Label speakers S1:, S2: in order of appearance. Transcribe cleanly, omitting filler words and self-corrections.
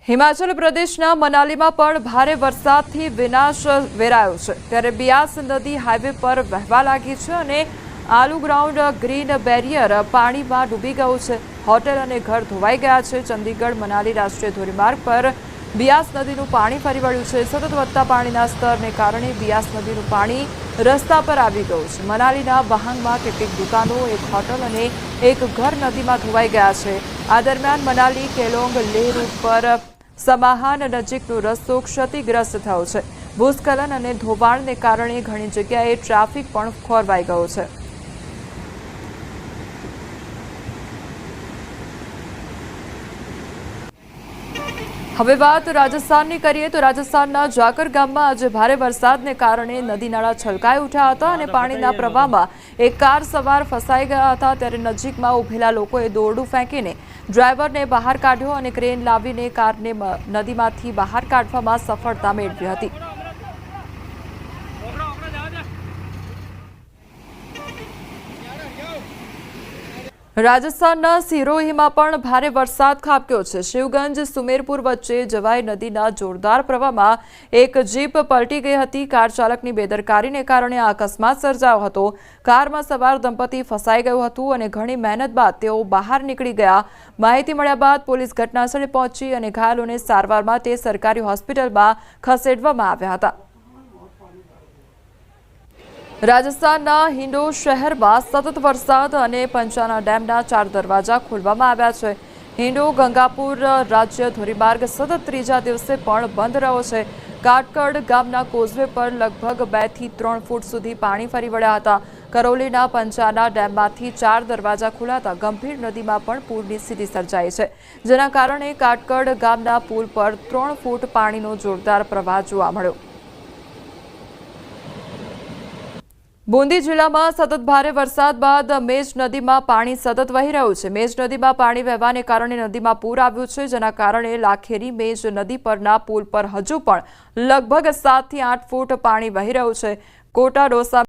S1: हिमाचल प्रदेशના મનાલીમાં પણ ભારે વરસાદથી વિનાશ વેરાયો છે ત્યારે બિયાસ નદી હાઈવે પર વહેવા લાગી છે અને આલુ ગ્રાઉન્ડ ગ્રીન બેરિયર પાણીમાં ડૂબી ગયું છે। હોટેલ અને ઘર ધોવાઈ ગયા છે। ચંદીગઢ મનાલી રાષ્ટ્રીય ધોરીમાર્ગ પર બિયાસ નદીનું પાણી ફરી વળ્યું છે। સતત વધતા પાણીના સ્તરને કારણે બિયાસ નદીનું પાણી રસ્તા પર આવી ગયું છે। મનાલીના બહાંગમાં કેટલીક દુકાનો, એક હોટલ અને એક ઘર નદીમાં ધોવાઈ ગયા છે। આ દરમિયાન મનાલી કેલોંગ લેહ રૂટ પર સમાહાન નજીકનો રસ્તો ક્ષતિગ્રસ્ત થયો છે। ભૂસ્ખલન અને ધોવાણને કારણે ઘણી જગ્યાએ ટ્રાફિક પણ ખોરવાઈ ગયો છે। હવે વાત રાજસ્થાનની કરીએ તો રાજસ્થાનના જાકર ગામમાં આજે ભારે વરસાદને કારણે નદી નાળા છલકાઈ ઉઠ્યા હતા અને પાણીના પ્રવાહમાં એક કાર સવાર ફસાઈ ગયા હતા। ત્યારે નજીકમાં ઉભેલા લોકોએ દોરડું ફેંકીને ડ્રાઈવરને બહાર કાઢ્યો અને ક્રેન લાવીને કારને નદીમાંથી બહાર કાઢવામાં સફળતા મેળવી હતી। રાજસ્થાનના સિરોહીમાં પણ ભારે વરસાદ ખાબક્યો છે। શિવગંજ સુમેરપુર વચ્ચે જવાઈ નદીના જોરદાર પ્રવાહમાં એક જીપ પલટી ગઈ હતી। કાર ચાલકની બેદરકારીને કારણે આ અકસ્માત સર્જાયો હતો। કારમાં સવાર દંપતી ફસાઈ ગયું હતું અને ઘણી મહેનત બાદ તેઓ બહાર નીકળી ગયા। માહિતી મળ્યા બાદ પોલીસ ઘટનાસ્થળે પહોંચી અને ઘાયલોને સારવાર માટે સરકારી હોસ્પિટલમાં ખસેડવામાં આવ્યા હતા। રાજસ્થાનના હિંડોન શહેરમાં સતત વરસાદ અને પંચાના ડેમના 4 દરવાજા ખોલવામાં આવ્યા છે। હિંડોન ગંગાપુર રાજ્ય ધોરીમાર્ગ સતત ત્રીજા દિવસે પણ બંધ રહ્યો છે। કાટકડ ગામના કોઝવે પર લગભગ 2 થી 3 ફૂટ સુધી પાણી ફરી વળ્યા હતા। કરૌલીના પંચાના ડેમમાંથી 4 દરવાજા ખોલાતા ગંભીર નદીમાં પણ પૂરની સ્થિતિ સર્જાઈ છે, જેના કારણે કાટકડ ગામના પુલ પર 3 ફૂટ પાણીનો જોરદાર પ્રવાહ જોવા મળ્યો। બુંદી જિલ્લામાં સતત ભારે વરસાદ બાદ મેજ નદીમાં પાણી સતત વહી રહ્યું છે। મેજ નદીમાં પાણી વહેવાને કારણે નદીમાં પૂર આવ્યું છે, જેના કારણે લાખેરી મેજ નદી પરના પુલ પર હજુ પણ લગભગ 7 થી 8 ફૂટ પાણી વહી રહ્યું છે। કોટા ડોસા